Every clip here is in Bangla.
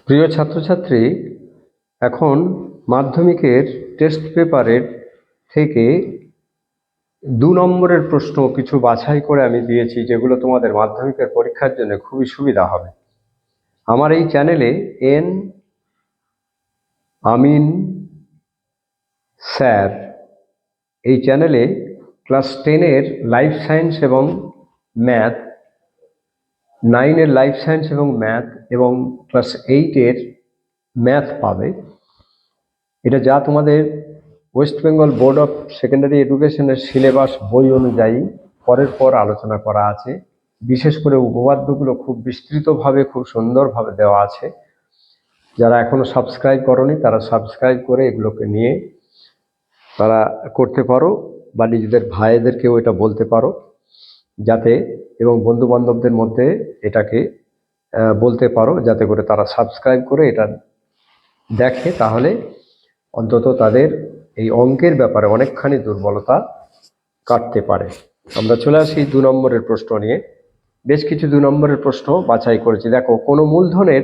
প্রিয় ছাত্রছাত্রী, এখন মাধ্যমিকের টেস্ট পেপারের থেকে 2 নম্বরের প্রশ্ন কিছু বাছাই করে আমি দিয়েছি, যেগুলো তোমাদের মাধ্যমিকের পরীক্ষার জন্য খুবই সুবিধা হবে। আমার এই চ্যানেলে এন আমিন স্যার এই চ্যানেলে ক্লাস 10-এর লাইফ সায়েন্স এবং ম্যাথ, 9-এর লাইফ সায়েন্স এবং ম্যাথ এবং ক্লাস 8-এর ম্যাথ পাবে। এটা যা তোমাদের West Bengal board of secondary এডুকেশনের সিলেবাস বই অনুযায়ী পরের পর আলোচনা করা আছে। বিশেষ করে উপপাদ্যগুলো খুব বিস্তৃতভাবে, খুব সুন্দরভাবে দেওয়া আছে। যারা এখনো সাবস্ক্রাইব করনি তারা সাবস্ক্রাইব করে এগুলোকে নিয়ে তারা করতে পারো, বা নিজেদের ভাইদেরকেও এটা বলতে পারো, যাতে এবং বন্ধু বান্ধবদের মধ্যে এটাকে বলতে পারো, যাতে করে তারা সাবস্ক্রাইব করে এটা দেখে। তাহলে অন্তত তাদের এই অঙ্কের ব্যাপারে অনেকখানি দুর্বলতা কাটতে পারে। আমরা চলে আসি 2 নম্বরের প্রশ্ন নিয়ে। বেশ কিছু 2 নম্বরের প্রশ্ন বাছাই করেছি। দেখো, কোনো মূলধনের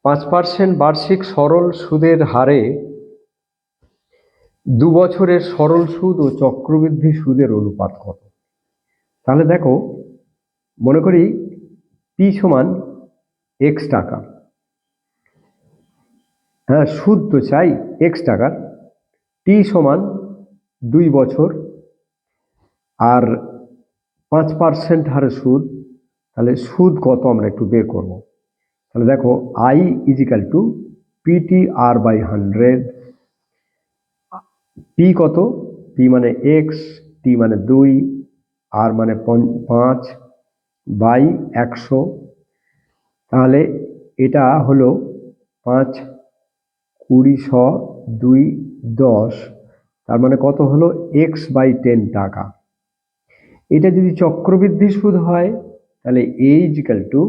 5% বার্ষিক সরল সুদের হারে 2 বছরের সরল সুদ ও চক্রবৃদ্ধি সুদের অনুপাত কত? তাহলে দেখো, মনে করি পি সমান x টাকা। হ্যাঁ, সুদ তো চাই x টাকার। টি সমান 2 বছর আর 5% হারে সুদ। তাহলে সুদ কত আমরা একটু বের করব। তাহলে দেখো, I is equal to PTR by 100। P কত? পি মানে x, টি মানে 2, আর মানে 5 বাই 100। তাহলে এটা হলো 5 20 2 10, তার মানে কত হলো x বাই 10 টাকা। এটা যদি চক্রবৃদ্ধি সুদ হয় তাহলে a is equal to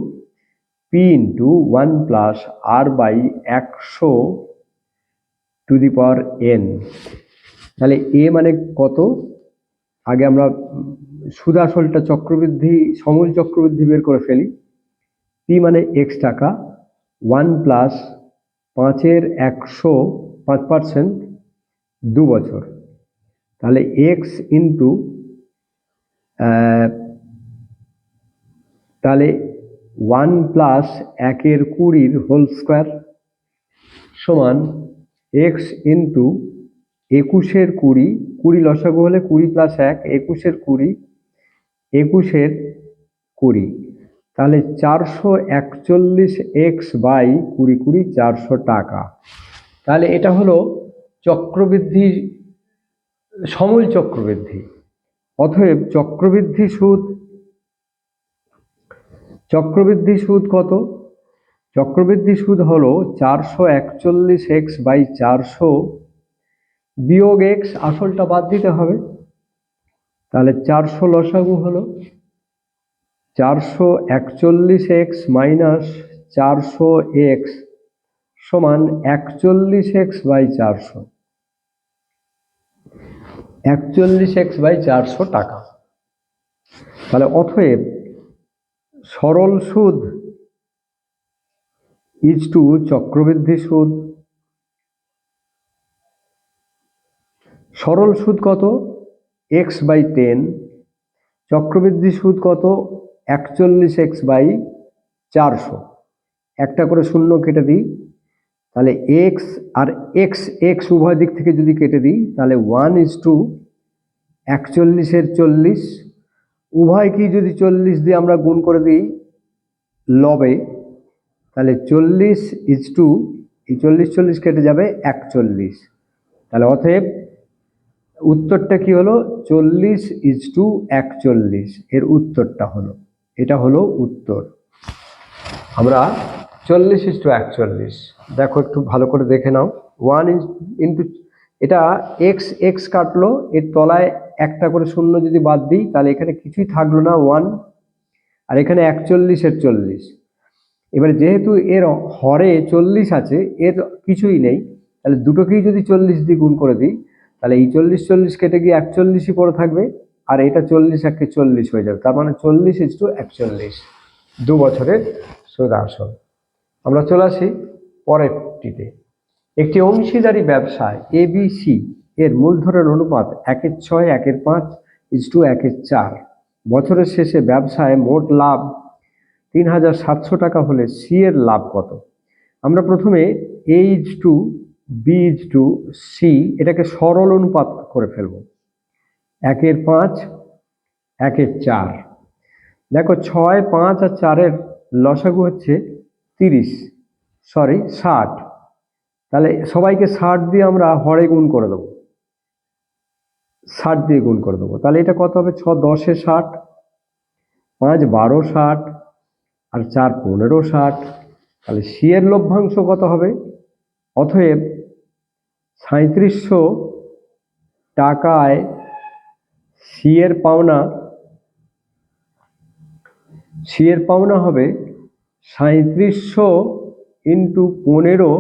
P into 1 plus R by 100 to the power n। তাহলে a মানে কত? আগে আমরা সুদ আসলটা চক্রবৃদ্ধি, সমূল চক্রবৃদ্ধি বের করে ফেলি। p মানে x টাকা, 1 প্লাস 5-এর 100 5%, 2 বছর। তাহলে x ইন্টু তাহলে 1 প্লাস 1-এর 20 হোল স্কোয়ার সমান x ইন্টু 21-এর 20, 20 লসাগু হলে 20 প্লাস 1, 21-এর 20, 21-এর 20। তাহলে 441x বাই 20 20 400 টাকা। তাহলে এটা হলো চক্রবৃদ্ধি, সমূল চক্রবৃদ্ধি। অতএব চক্রবৃদ্ধি সুদ কত? চক্রবৃদ্ধি সুদ হলো 441x বাই 400 বিয়োগ x, আসলটা বাদ দিতে হবে। তাহলে 400 লসাগু হলো 441x মাইনাস 400x সমান 41x বাই 400, 41x বাই 400 টাকা। তাহলে অতএব সরল সুদ ইজ টু চক্রবৃদ্ধি সুদ। সরল সুদ কত? x by 10। চক্রবৃদ্ধি সুদ কত? 41x by 400। একটা করে শূন্য কেটে দিই, তাহলে x আর x উভয় দিক থেকে যদি কেটে দিই তাহলে 1:41-এর 40। উভয়কে যদি 40 দিয়ে আমরা গুণ করে দিই লবে, তাহলে 40 ইজ টু, এই 40 কেটে যাবে 41। তাহলে অতএব উত্তরটা কি হলো? 40:41 এর উত্তরটা হলো, এটা হলো উত্তর। আমরা 40:41, দেখো একটু ভালো করে দেখে নাও। 1 ইন্টু, এটা x কাটলো, এর তলায় একটা করে শূন্য যদি বাদ দিই তাহলে এখানে কিছুই থাকলো না, 1। আর এখানে 41-এর 40। এবারে যেহেতু এর হরে 40 আছে, এর কিছুই নেই, তাহলে দুটোকেই যদি 40 দিয়ে গুণ করে দিই তাহলে এই 40 কেটে গিয়ে 41ই পড়ে থাকবে, আর এটা 40 হয়ে যাবে। তার মানে 40:41, 2 বছরের সুদ আসল। আমরা চলে আসি পরেরটিতে। একটি অংশীদারি ব্যবসায় ABC এর মূলধনের অনুপাত 1:6, 1:5, 1:4। বছরের শেষে ব্যবসায় মোট লাভ 3,700 টাকা হলে সি এর লাভ কত? আমরা প্রথমে A:2, B:2, C এটাকে সরল অনুপাত করে ফেলবো। 1:5, 1:4। দেখো 6, 5 আর 4-এর লসাগু হচ্ছে 60। তাহলে সবাইকে 60 দিয়ে আমরা হরে গুণ করে দেবো, 60 দিয়ে গুণ করে দেবো। তাহলে এটা কত হবে? 6 10-এ 60, 5 12 60 আর 4 15 60। তাহলে সি এর লভ্যাংশ কত হবে? অতএব 3700 টাকায় সি এর পাওনা হবে 3700 ইন্টু 15।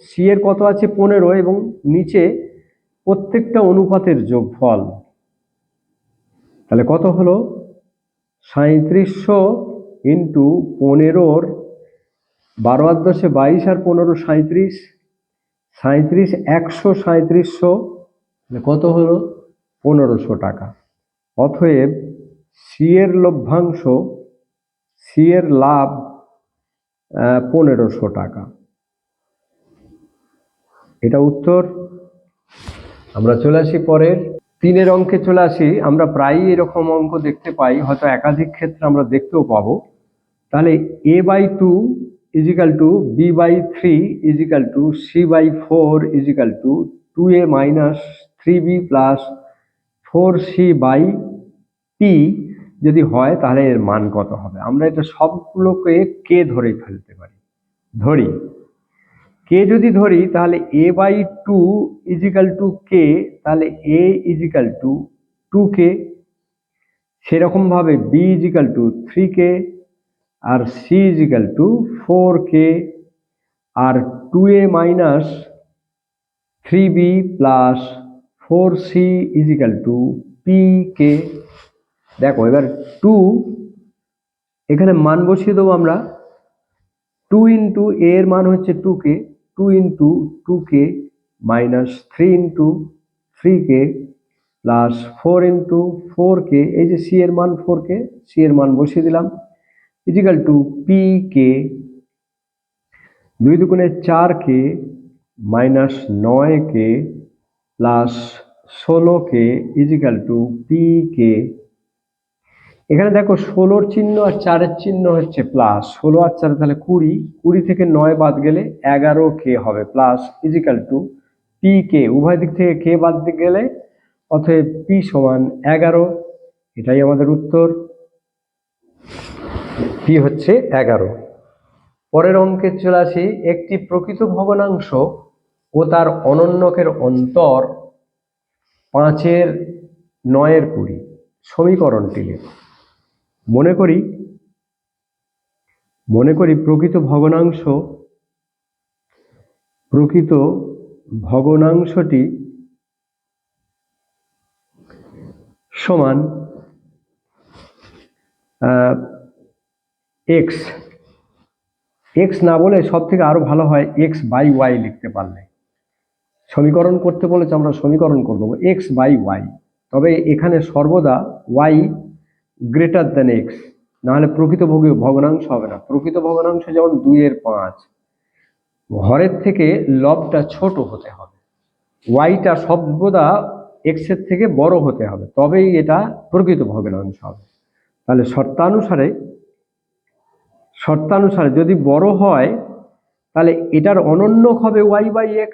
সি এর কত আছে? 15 এবং নিচে প্রত্যেকটা অনুপাতের যোগফল। তাহলে কত হলো? 3700 ইন্টু 15, 12 আর 10-এ 22 আর 15 37, 3700 কত হলো? 1500 টাকা। অতএব সি এর লভ্যাংশ, সি এর লাভ 1500 টাকা। এটা উত্তর। আমরা চলে আসি পরের 3-এর অঙ্কে চলে আসি। আমরা প্রায়ই এরকম অঙ্ক দেখতে পাই, হয়তো একাধিক ক্ষেত্রে আমরা দেখতেও পাবো। তাহলে A/2 = B/3 = C/4 = 2A - 3B + 4C/T যদি হয় তাহলে এর মান কত হবে? আমরা এটা সবগুলোকে কে ধরে ফেলতে পারি। ধরি কে, যদি ধরি তাহলে A/2 = K, তাহলে A = 2K। সেরকম ভাবে B = 3K আর C = 4K আর 2A - 3B + 4C = PK। দেখো এবার 2 এখানে মান বসিয়ে দেবো আমরা। 2 ইন্টু A এর মান হচ্ছে 2K, 2 into 2K - 3 into 3K plus 4 into 4K। এই যে C এর মান 4K, C এর মান বসিয়ে দিলাম = PK। 2 দুগুণে 4K - 9K plus 16K = PK। এখানে দেখো 16-র চিহ্ন আর 4-এর চিহ্ন হচ্ছে প্লাস। 16 আর 4 তাহলে 20, 20 থেকে 9 বাদ গেলে 11K হবে প্লাস = PK। উভয় দিক থেকে K বাদ গেলে অতএব P = 11। এটাই আমাদের উত্তর। P হচ্ছে 11। পরের অঙ্কে চলে আসি। একটি প্রকৃত ভগ্নাংশ ও তার অনন্যকের অন্তর 5-এর 9-এর 20। সমীকরণটি লেখো। মনে করি প্রকৃত ভগ্নাংশটি সমান x। না বলে সব থেকে আরো ভালো হয় x/y লিখতে পারলে। সমীকরণ করতে বলেছে, আমরা সমীকরণ করে দেবো x/y। তবে এখানে সর্বদা y > x, নাহলে প্রকৃত ভগ্নাংশ হবে না। প্রকৃত ভগ্নাংশ যেমন 2/5, হরের থেকে লবটা ছোট হতে হবে, ওয়াইটা সর্বদা x এর থেকে বড় হতে হবে, তবেই এটা প্রকৃত ভগ্নাংশ হবে। তাহলে শর্তানুসারে যদি বড় হয় তাহলে এটার অনন্যক হবে y/x।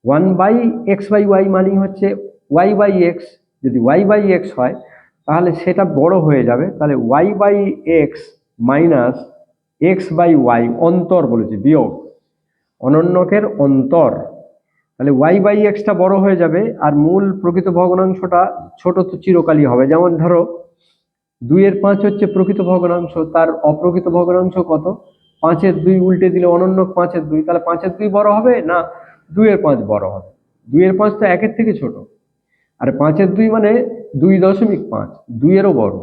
1/x/y মানেই হচ্ছে y/x। যদি y/x হয় তাহলে সেটা বড় হয়ে যাবে। তাহলে y/x - x/y অন্তর বলেছে, বিয়োগ অনন্যকের অন্তর। তাহলে y/x টা বড় হয়ে যাবে আর মূল প্রকৃত ভগ্নাংশটা ছোট তো চিরকালই হবে। যেমন ধরো 2/5 হচ্ছে প্রকৃত ভগ্নাংশ, তার অপ্রকৃত ভগ্নাংশ কত? 5/2 উল্টে দিলে অনন্যক 5/2, তাহলে 5/2 বড় হবে না 2/5 বড় হবে? 2/5 তো 1-এর থেকে ছোট, আর 5/2 মানে 2.5, 2-এরও বড়।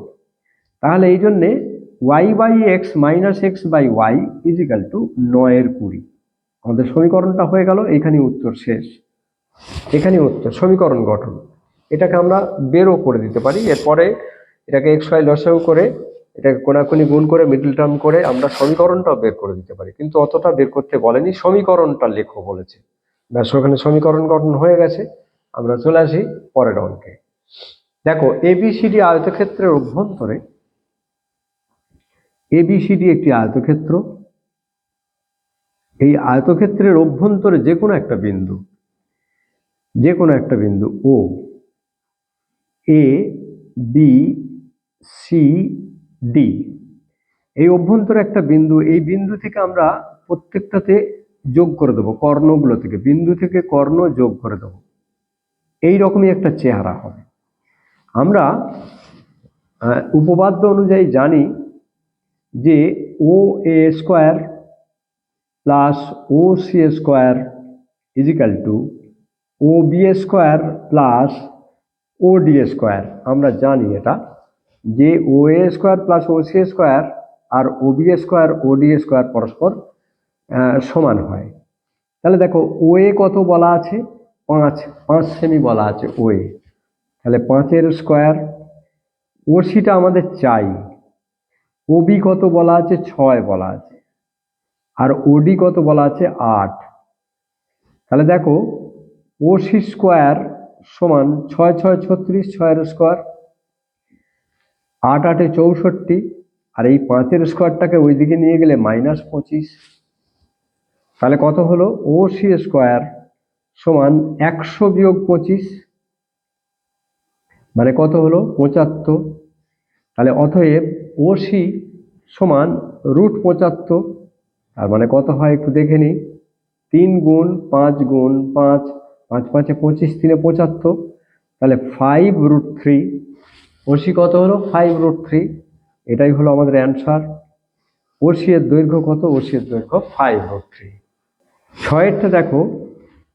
তাহলে এই জন্যে y/x - x/y = 9/20। আমাদের সমীকরণটা হয়ে গেল, এখানে উত্তর শেষ। এখানে উত্তর সমীকরণ গঠন, এটাকে আমরা বেরও করে দিতে পারি। এরপরে এটাকে xy লসাগু করে, এটাকে কোনাকুনি গুণ করে, মিডল টার্ম করে আমরা সমীকরণটাও বের করে দিতে পারি, কিন্তু অতটা বের করতে বলেনি, সমীকরণটা লেখো বলেছে। ব্যাস, ওখানে সমীকরণ গঠন হয়ে গেছে। আমরা চলে আসি পরের অঙ্কে। দেখো, ABCD আয়তক্ষেত্রের অভ্যন্তরে, ABCD একটি আয়তক্ষেত্র। এই আয়তক্ষেত্রের অভ্যন্তরে যে কোনো একটা বিন্দু ও, A B C D, এই অভ্যন্তরে একটা বিন্দু, এই বিন্দু থেকে আমরা প্রত্যেকটাতে যোগ করে দেবো, কর্ণগুলো থেকে, বিন্দু থেকে কর্ণ যোগ করে দেবো। এই রকমই একটা চেহারা হবে। আমরা উপপাদ্য অনুযায়ী জানি যে OA square plus OC square = OB square plus OD square. আমরা জানি এটা, যে OA square plus OC square আর OB স্কোয়ার OD স্কোয়ার পরস্পর সমান হয়। তাহলে দেখো, OA কত বলা আছে? 5 সেমি বলা আছে OA। তাহলে 5-এর স্কোয়ার। OCটা আমাদের চাই। OB কত বলা আছে? 6 বলা আছে। আর OD কত বলা আছে? 8। তাহলে দেখো, OC স্কোয়ার সমান 6 6 36, 6-এর স্কোয়ার, 8 8 64, আর এই 5-এর স্কোয়ারটাকে ওইদিকে নিয়ে গেলে -25। তাহলে কত হলো? OC স্কোয়ার সমান 100 - 25, মানে কত হলো? 75। তাহলে অতএব OC সমান √75। তার মানে কত হয় একটু দেখে নিই। 3 গুণ 5 গুণ 5, 5 5 25, 3 75, তাহলে 5√3। OC কত হলো? 5√3। এটাই হলো আমাদের অ্যান্সার। OC এর দৈর্ঘ্য কত? OC এর দৈর্ঘ্য 5√3। 6-এরটা দেখো,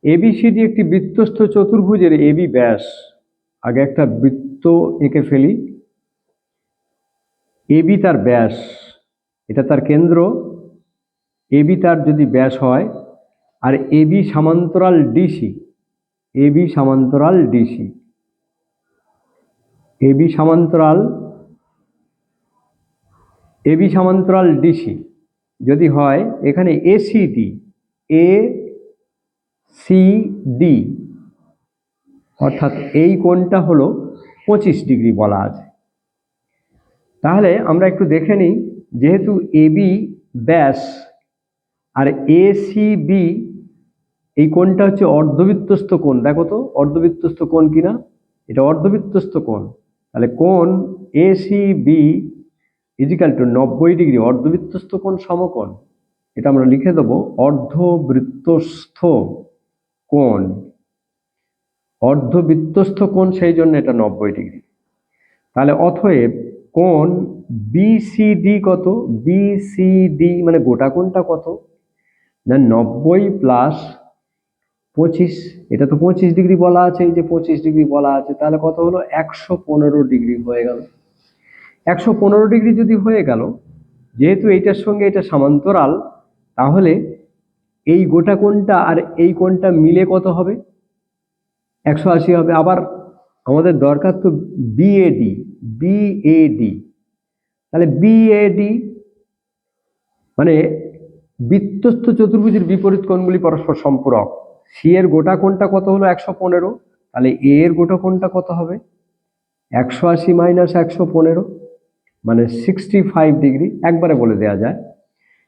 ABCD একটি বৃত্তস্থ চতুর্ভুজের AB ব্যাস। আগে একটা বৃত্ত এঁকে ফেলি। AB তার ব্যাস, এটা তার কেন্দ্র। AB তার যদি ব্যাস হয়, আর AB সমান্তরাল DC, AB সমান্তরাল DC, AB সমান্তরাল DC যদি হয়, এখানে ACD, ACD অর্থাৎ এই কোণটা হলো 25 ডিগ্রি বলা আছে। তাহলে আমরা একটু দেখে নিই, যেহেতু AB ব্যাস আর ACB, এই কোণটা হচ্ছে অর্ধবৃত্তস্থ কোণ। দেখো তো অর্ধবৃত্তস্থ কোণ কিনা, এটা অর্ধবৃত্তস্থ কোণ। তাহলে কোণ ACB = 90 ডিগ্রি, অর্ধবৃত্তস্থ কোণ সমকোণ। এটা আমরা লিখে দেবো অর্ধবৃত্তস্থ কোণ, অর্ধবৃত্তস্থ কোণ, সেই জন্য এটা 90 ডিগ্রি। তাহলে অতএব কোণ BCD কত? BCD মানে গোটা কোণটা কত? না 90 + 25, এটা তো 25 ডিগ্রি বলা আছে, এই যে 25 ডিগ্রি বলা আছে, তাহলে কত হলো? 115 ডিগ্রি হয়ে গেল। 115 ডিগ্রি যদি হয়ে গেল, যেহেতু এইটার সঙ্গে এটা সমান্তরাল, তাহলে এই গোটা কোণটা আর এই কোণটা মিলে কত হবে? 180 হবে। আবার আমাদের দরকার তো BAD, BAD, তাহলে BAD মানে বৃত্তস্থ চতুর্ভুজের বিপরীত কোণগুলি পরস্পর সম্পূরক। সি এর গোটা কোণটা কত হলো? 115। তাহলে এ এর গোটা কোণটা কত হবে? 180 - 115, মানে 65 ডিগ্রি। একবারে বলে দেওয়া যায়,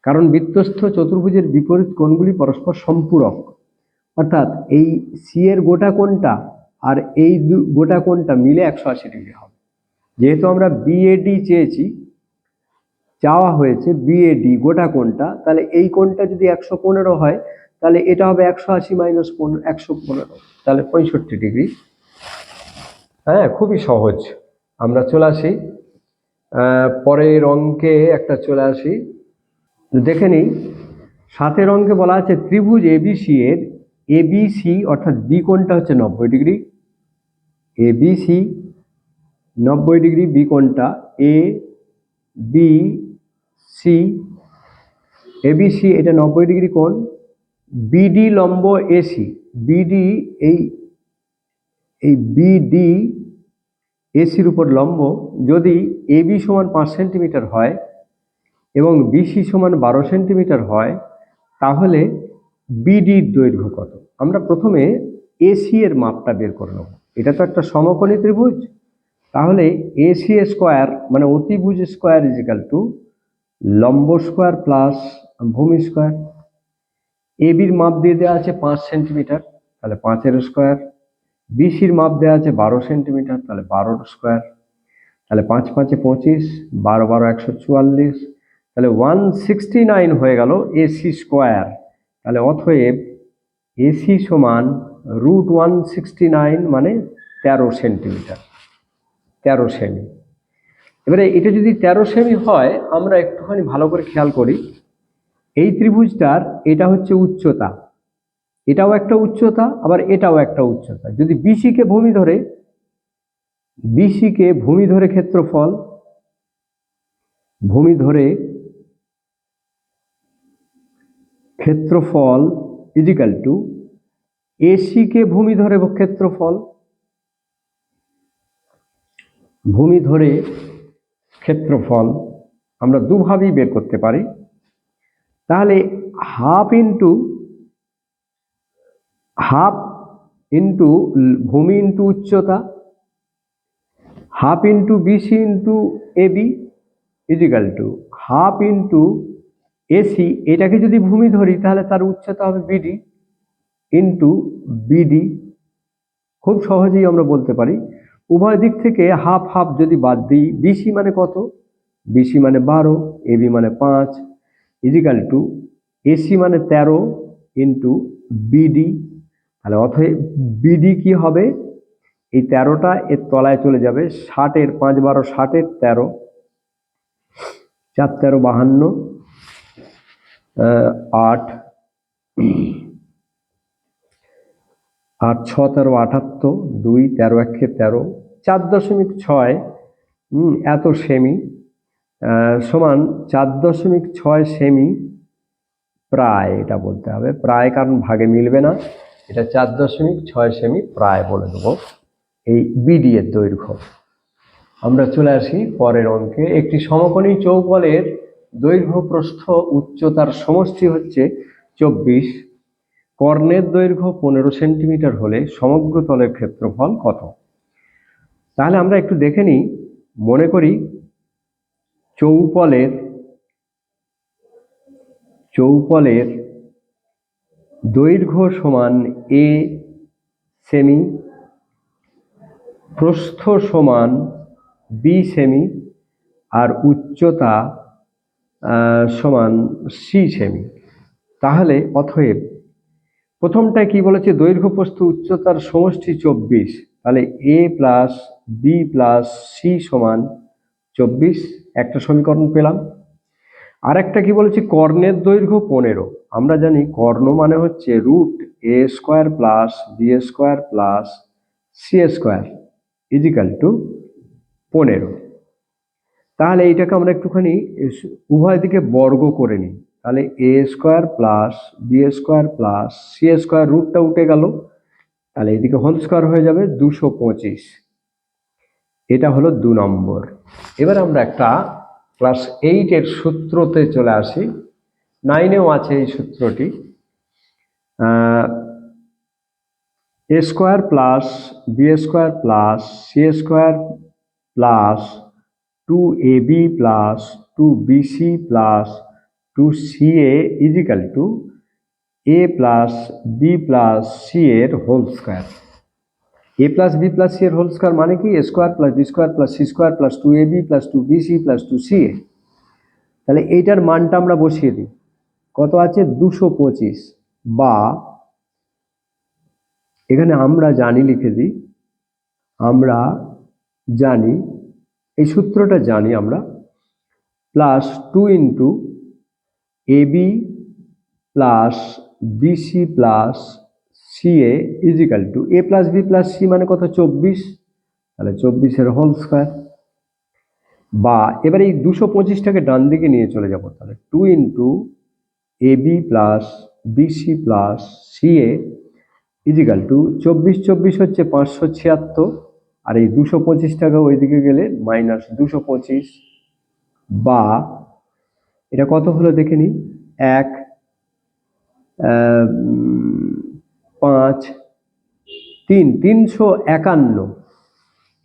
কারণ বৃত্তস্থ চতুর্ভুজের বিপরীত কোণগুলি পরস্পর সম্পূরক। অর্থাৎ এই সি এর গোটা কোণটা আর এই গোটা কোণটা মিলে 180 ডিগ্রি হবে। যেহেতু আমরা BAD চেয়েছি, চাওয়া হয়েছে BAD গোটা কোণটা, তাহলে এই কোণটা যদি 115 হয়, তাহলে এটা হবে 180 - 115, তাহলে 65 ডিগ্রি। হ্যাঁ, খুবই সহজ। আমরা চলে আসি পরের অঙ্কে, একটা চলে আসি, দেখে নিই। 7-এর অঙ্কে বলা আছে ত্রিভুজ ABC এর ABC অর্থাৎ বি কোণটা হচ্ছে 90 ডিগ্রি, ABC 90 ডিগ্রি, বি কোণটা, A B সি, এবিসি এটা 90° কোণ, বিডি লম্ব এসি, বিডি এই বিডি এসির উপর লম্ব, যদি এবি সমান 5 সেন্টিমিটার হয় এবং বিসি সমান 12 সেন্টিমিটার হয়, তাহলে বিডির দৈর্ঘ্য কত? আমরা প্রথমে এসি এর মাপটা বের করে নেব। এটা তো একটা সমকোণী ত্রিভুজ, তাহলে এসি স্কোয়ার মানে অতিভুজ স্কোয়ার ইজ ইকাল টু লম্ব স্কোয়ার প্লাস ভূমি স্কোয়ার। এবির মাপ দিয়ে দেওয়া আছে 5 সেন্টিমিটার, তাহলে 5-এর স্কোয়ার। বিসির মাপ দেওয়া আছে 12 সেন্টিমিটার, তাহলে 12-এর স্কোয়ার। তাহলে 5-5-এ 25, 12-12 144, তাহলে 169 হয়ে গেল এসি স্কোয়ার। তাহলে অতএব এসি সমান √169 মানে 13 সেন্টিমিটার, 13 সেমি। এবারে এটা যদি 13 সেমি হয়, আমরা একটুখানি ভালো করে খেয়াল করি, এই ত্রিভুজটার এটা হচ্ছে উচ্চতা, এটাও একটা উচ্চতা, আবার এটাও একটা উচ্চতা। যদি বিসিকে ভূমি ধরে ক্ষেত্রফল, ভূমি ধরে ক্ষেত্রফল ইজ ইকাল টু এসিকে ভূমি ধরে ক্ষেত্রফল, ভূমি ধরে ক্ষেত্রফল আমরা দুভাবেই বের করতে পারি। তাহলে হাফ ইন্টু ভূমি ইন্টু উচ্চতা, half into BC into AB is equal to half into AC, এটাকে যদি ভূমি ধরি তাহলে তার উচ্চতা হবে বিডি ইন্টু বিডি। খুব সহজেই আমরা বলতে পারি উভয় দিক থেকে হাফ হাফ যদি বাদ দিই, বিসি মানে কত? বিসি মানে 12, এবি মানে 5 ইজ ইকাল টু এসি মানে 13 ইন্টু বিডি। তাহলে অতএব বিডি কি হবে? এই 13টা এর তলায় চলে যাবে, 60-এর 5-12 60-এর 13, 4-13 52, 8 8-6-13 78, 2 13-1 13, 4.6 এত সেমি সমান 4.6 সেমি প্রায়, এটা বলতে হবে প্রায়, কারণ ভাগে মিলবে না, এটা 4.6 সেমি প্রায় বলে দেবো এই বিডি এর দৈর্ঘ্য। আমরা চলে আসি পরের অঙ্কে। একটি সমকোণী চৌবলের দৈর্ঘ্য প্রস্থ উচ্চতার সমষ্টি হচ্ছে 24, কর্ণের দৈর্ঘ্য 15 সেন্টিমিটার হলে সমগ্র তলের ক্ষেত্রফল কত? তাহলে আমরা একটু দেখে নিই। মনে করি চৌপলের দৈর্ঘ্য সমান এ সেমি, প্রস্থ সমান বি সেমি, আর উচ্চতা সমান সি সেমি। তাহলে অতএব প্রথমটায় কি বলেছে? দৈর্ঘ্য প্রস্থ উচ্চতার সমষ্টি 24, তাহলে এ প্লাস বি প্লাস সি সমান 24, একটা সমীকরণ পেলাম। আর একটা কি বলেছি? কর্ণের দৈর্ঘ্য 15। আমরা জানি কর্ণ মানে হচ্ছে √a² plus b² plus c² is equal two 15। তাহলে এইটাকে আমরা একটুখানি উভয় দিকে বর্গ করে নিই। তাহলে a² plus b² plus c², রুটটা উঠে গেল, তাহলে এইদিকে হোল স্কোয়ার হয়ে যাবে 225। এটা হলো 2 নম্বর। এবার আমরা একটা ক্লাস 8-এর সূত্রতে চলে আসি। 9-এও আছে এই সূত্রটি। a² plus b² plus c² plus 2ab plus 2bc plus 2ca is equal to a plus b plus c এর whole square. a plus b plus c এর হোল স্কোয়ার মানে কি? a² plus b² plus c² plus 2ab plus 2bc plus 2ca। তাহলে এইটার মানটা আমরা বসিয়ে দিই। কত আছে? 225, বা এখানে আমরা জানি, লিখে দিই, আমরা জানি এই সূত্রটা জানি আমরা, plus 2 into AB plus BC plus CA is equal to A plus B plus C মানে কত? 24, তাহলে 24-এর হোল স্কোয়ার। বা এবার এই 225টাকে ডান দিকে নিয়ে চলে যাব, তাহলে 2 into AB plus BC plus CA is equal to 24 হচ্ছে 576, আর এই 225টাকে ওইদিকে গেলে মাইনাস 225, বা এটা কত হলো দেখে নিই, 1 5 3 351।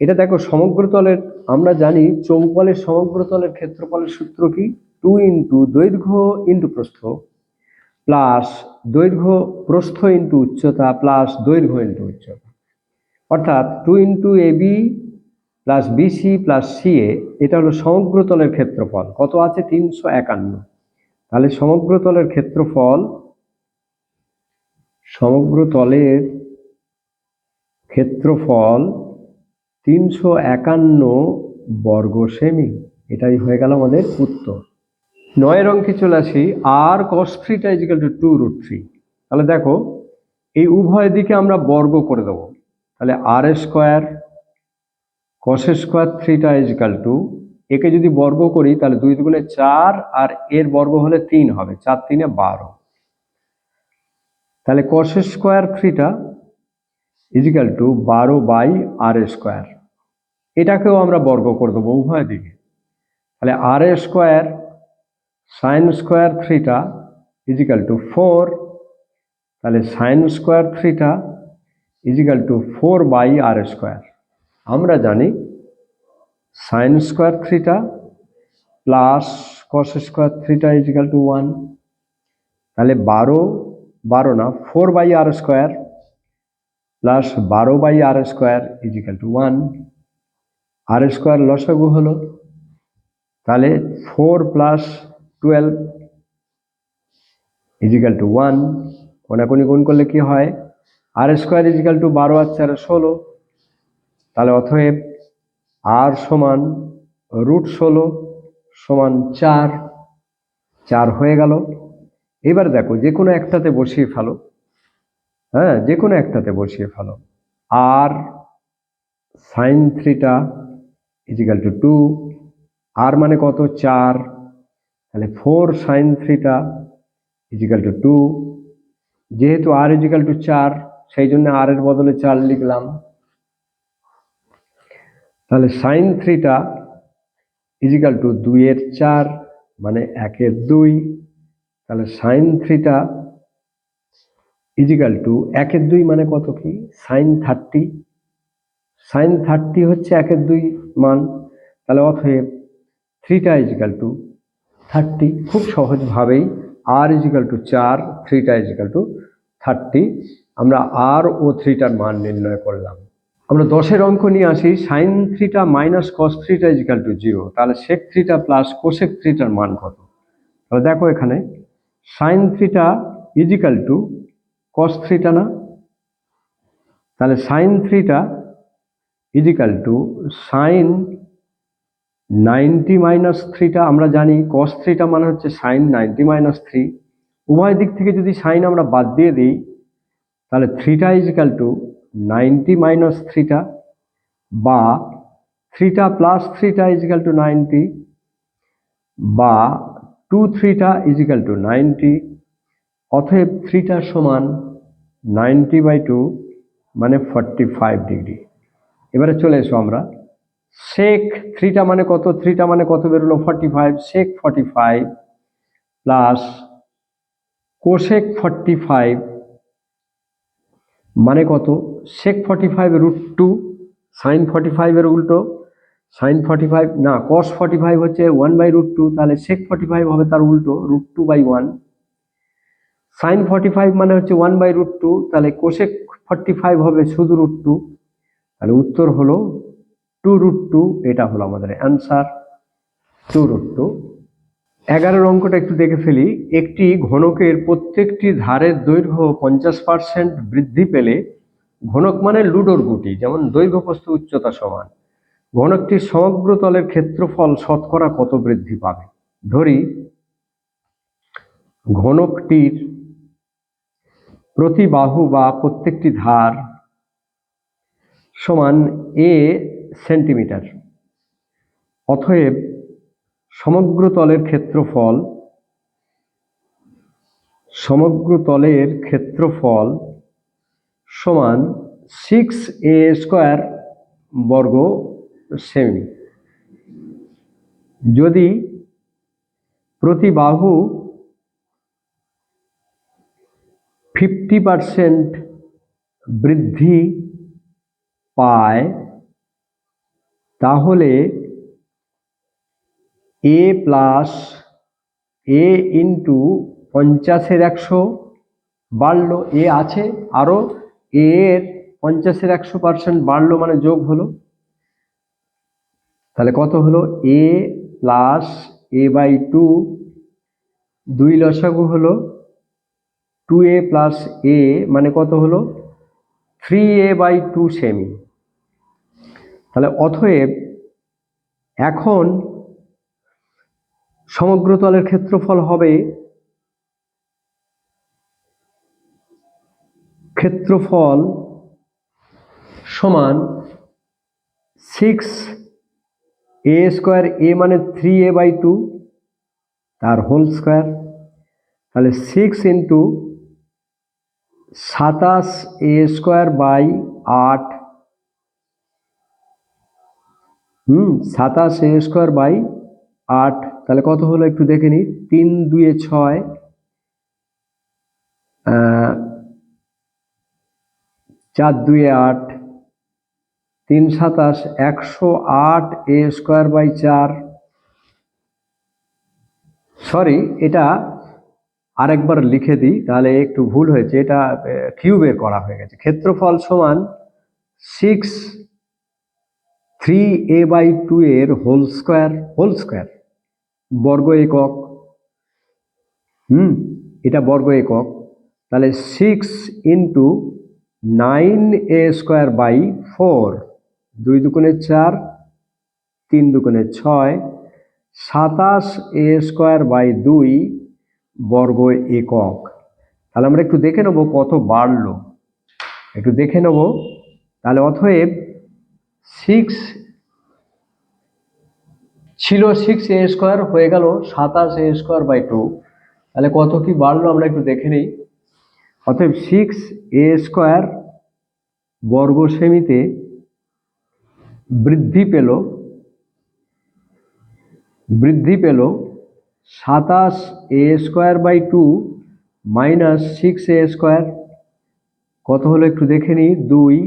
এটা দেখো সমগ্রতলের, আমরা জানি চৌকলের সমগ্রতলের ক্ষেত্রফলের সূত্র কি, 2 ইন্টু দৈর্ঘ্য ইন্টু প্রস্থ প্লাস দৈর্ঘ্য প্রস্থ ইন্টু উচ্চতা প্লাস দৈর্ঘ্য ইন্টু উচ্চতা, অর্থাৎ 2 into AB plus BC plus CA, এটা হলো সমগ্রতলের ক্ষেত্রফল, কত আছে 351। তাহলে সমগ্রতলের ক্ষেত্রফল, সমগ্রতলের ক্ষেত্রফল 351 বর্গ সেমি, এটাই হয়ে গেল আমাদের উত্তর। 9 অঙ্কে চলে আসি, আর cos থিটা ইজিক্যাল টু 2√3। তাহলে দেখো এই উভয় দিকে আমরা বর্গ করে দেবো, তাহলে আর square cos square theta is equal to, একে যদি বর্গ করি তাহলে 2 দুগুণে 4, আর এর বর্গ হলে 3 হবে, 4 3 12, তাহলে cos square theta is equal to 12/r²। এটাকেও আমরা বর্গ করে দেবো উভয় দিকে, তাহলে r² sine square theta is equal to 4, তাহলে sine square theta is equal to 4/r²। আমরা জানি sine square theta plus cos square theta is equal to 1, তাহলে 12 না 4/r² plus 12/r² is equal to 1, r² লসাগু হলো, তাহলে 4 প্লাস 12 ইজিক্যাল টু 1, কোনাকুনি গুণ করলে কি হয়, r² ইজিক্যাল টু 12 আর 4 16, তাহলে অতএব r সমান √16 সমান 4, 4 হয়ে গেল। এবার দেখো যে কোনো একটাতে বসিয়ে ফেলো, হ্যাঁ যে কোনো একটাতে বসিয়ে ফেলো, আর সাইন থিটা ইজিক্যাল টু 2, আর মানে কত 4, তাহলে 4 সাইন থিটা ইজিক্যাল টু 2, যেহেতু আর ইজিক্যাল টু 4 সেই জন্য আর এর বদলে 4 লিখলাম, তাহলে সাইন থিটা ইজিক্যাল টু 2 এর 4 মানে 1 এর 2, তাহলে সাইন থিটা ইজিক্যাল টু 1 এর 2 মানে কত কি সাইন 30, সাইন 30 হচ্ছে 1 এর 2 মান, তাহলে অতএব থিটা ইজিক্যাল টু 30। খুব সহজভাবেই আর is equal to 4, theta is equal to 30, আমরা আর ও থিটার মান নির্ণয় করলাম। আমরা 10 অঙ্ক নিয়ে আসি, sine theta minus cos theta is equal to 0, তাহলে সেক থিটা প্লাস কোসেক থিটার মান কত। তাহলে দেখো এখানে sine theta is equal to cos theta না, তাহলে sine theta is equal to sine 90 minus theta, আমরা জানি কস থিটা মানে হচ্ছে সাইন 90 মাইনাস 3, উভয় দিক থেকে যদি সাইন আমরা বাদ দিয়ে দিই তাহলে theta is equal to 90 minus theta, বা theta plus theta is equal to 90, বা 2 থিটা ইজিক্যাল টু 90, অতএব থিটা সমান 90/2 মানে 45 ডিগ্রি। এবারে চলে এসো আমরা সেক থিটা মানে কত, থিটা মানে কত বেরোলো 45, সেক 45 প্লাস কোসেক 45 মানে কত, সেক 45 √2, সাইন 45 এর উল্টো, সাইন 45 না কস 45 হচ্ছে 1/√2, তাহলে সেক 45 হবে তার উল্টো √2/1, সাইন 45 মানে হচ্ছে 1/√2, তাহলে কোসেক 45 হবে শুধু √2, তাহলে উত্তর হলো 2√2, এটা হলো আমাদের অ্যান্সার 2√2। 11 অঙ্কটা একটু দেখে ফেলি, একটি ঘনকের প্রত্যেকটি ধারের দৈর্ঘ্য 50% বৃদ্ধি পেলে, ঘনক মানে লুডোর গুটি, যেমন দৈর্ঘ্য প্রস্থ উচ্চতা সমান, ঘনকটির সমগ্র তলের ক্ষেত্রফল শতকরা কত বৃদ্ধি পাবে। ধরি ঘনকটির প্রতি বাহু বা প্রত্যেকটি ধার সমান a সেন্টিমিটার, অতএব সমগ্র তলের ক্ষেত্রফল সমান 6a² বর্গ সেমি। যদি প্রতি বাহু 50% বৃদ্ধি পায় তাহলে a প্লাস a ইন্টু 50-এর 100 বাড়লো, এ আছে আরো a এর 50-এর 100% বাড়লো মানে যোগ হলো, তাহলে কত হলো a প্লাস a/2, 2 লসাগু হলো 2a প্লাস a মানে কত হলো 3a/2 সেমি। তাহলে অতএব এখন সমগ্র তলের ক্ষেত্রফল হবে সমান 6a², a মানে 3a/2 তার হোল স্কয়ার, তাহলে 6 ইন্টু 27a²/8, 27a²/8, তাহলে কত হলো একটু দেখে নি, 3 2 6, 4 2 8, 3 27, 108a²/4। সরি, এটা আরেকবার লিখে দিই, তাহলে একটু ভুল হয়েছে, এটা কিউবের করা হয়ে গেছে। ক্ষেত্রফল সমান 6 3a/2 এর হোল স্কয়ার বর্গ একক, এটা বর্গ একক, তাহলে 6 ইন্টু 9a²/4, 2 দুগুণে 4, 3 দুগুণে 6, 27a²/2 বর্গ একক। তাহলে আমরা একটু দেখে নেব কত বাড়লো, একটু দেখে নেব। তাহলে অতএব 6 ছিল 6a² হয়ে গেল 27a²/2, তাহলে কত কি বাড়লো আমরা একটু দেখে নিই। অতএব 6a² বর্গ সেমিতে বৃদ্ধি পেল 27a²/2 মাইনাস 6a², কত হলো একটু দেখে নিই, 2,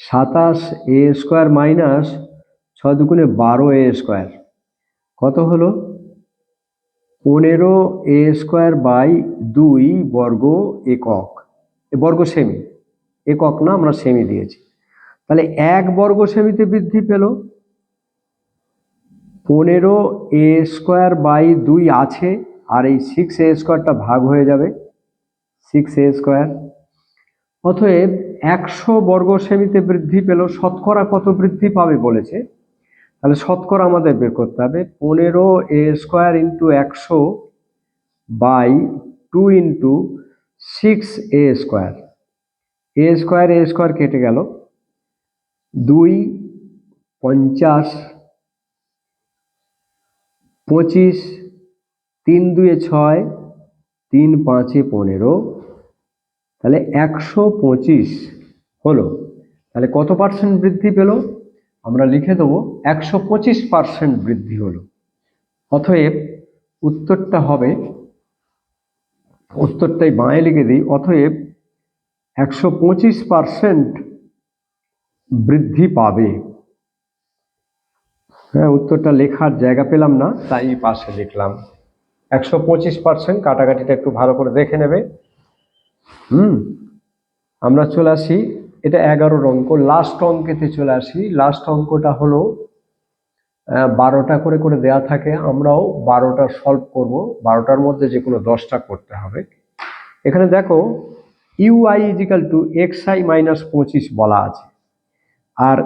27a² মাইনাস 6 দুগুণে 12a², কত হলো 15a²/2 বর্গ একক, বর্গ সেমি, একক না আমরা সেমি দিয়েছি। তাহলে 1 বর্গ সেমিতে বৃদ্ধি পেল, 15a²/2 আছে, আর এই 6a² ভাগ হয়ে যাবে 6a²। অতএব 100 বর্গ সেমিতে বৃদ্ধি পেল, শতকরা কত বৃদ্ধি পাবে বলেছে, তাহলে শতকরা আমাদের বের করতে হবে 15a² into 100/2 into 6a², a² কেটে গেল, 2 50, 25, 3 2 6, 3 5 15, তাহলে 125 হলো। তাহলে কত পার্সেন্ট বৃদ্ধি পেল, আমরা লিখে দেবো 125% বৃদ্ধি হলো। অতএব উত্তরটা হবে, উত্তরটাই বাঁয়ে লিখে দিই, অতএব 125% বৃদ্ধি পাবে। হ্যাঁ, উত্তরটা লেখার জায়গা পেলাম না, তাই পাশে লিখলাম 125%। কাটাকাটিটা একটু ভালো করে দেখে নেবে। আমরা চলে আসি, এটা 11 অঙ্ক, লাস্ট অঙ্কেতে চলে আসি। লাস্ট অঙ্কটা হলো 12টা করে করে দেয়া থাকে, আমরাও 12টা সলভ করব, 12টার মধ্যে যে কোনো 10টা করতে হবে। এখানে দেখো ui = xi - 25 বলা আছে, আর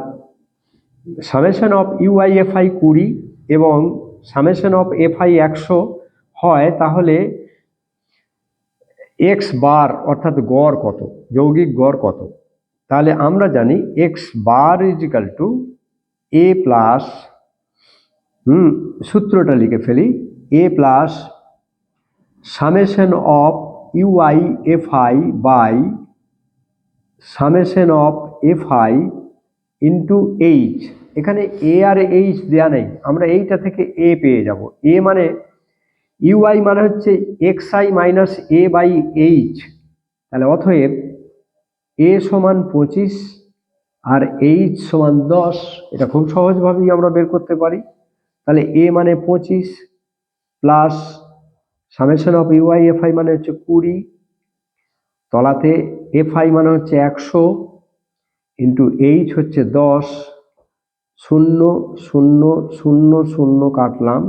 সামেশন অফ ui fi 20 এবং সামেশন অফ fi 100 হয়, তাহলে x বার অর্থাৎ গড় কত, যৌগিক গড় কত। তাহলে আমরা জানি x bar = a প্লাস সূত্রটা লিখে ফেলি, A plus summation of UI F I by summation of F I into H. এখানে এ আর এইচ দেওয়া নেই, আমরা এইটা থেকে এ পেয়ে যাব। এ মানে ইউআই মানে হচ্ছে X I minus A by H, তাহলে অতএব এ সমান 25 আর এইচ সমান 10। এটা খুব সহজভাবেই আমরা বের করতে পারি। তাহলে এ মানে 25 plus summation of UI F I মানে হচ্ছে 20, তলাতে এফ আই মানে হচ্ছে 100 ইন্টু এইচ হচ্ছে 10, 0 0 0 0 কাটলাম,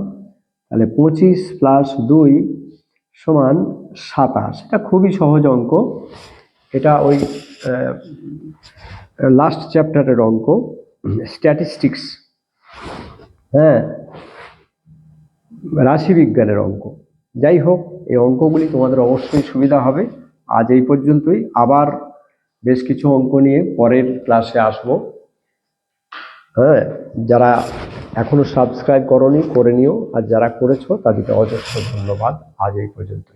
তাহলে 25 প্লাস 2 সমান 27। এটা খুবই সহজ অঙ্ক, এটা ওই লাস্ট চ্যাপ্টারের অঙ্ক, স্ট্যাটিস্টিক্স, হ্যাঁ, রাশিবিজ্ঞানের অঙ্ক। যাই হোক, এই অঙ্কগুলি তোমাদের অবশ্যই সুবিধা হবে। আজ এই পর্যন্তই, আবার বেশ কিছু অঙ্ক নিয়ে পরের ক্লাসে আসবো। হ্যাঁ, যারা এখনো সাবস্ক্রাইব করনি করে নিও, আর যারা করেছো তাদেরকে অজস্র ধন্যবাদ। আজ এই পর্যন্ত।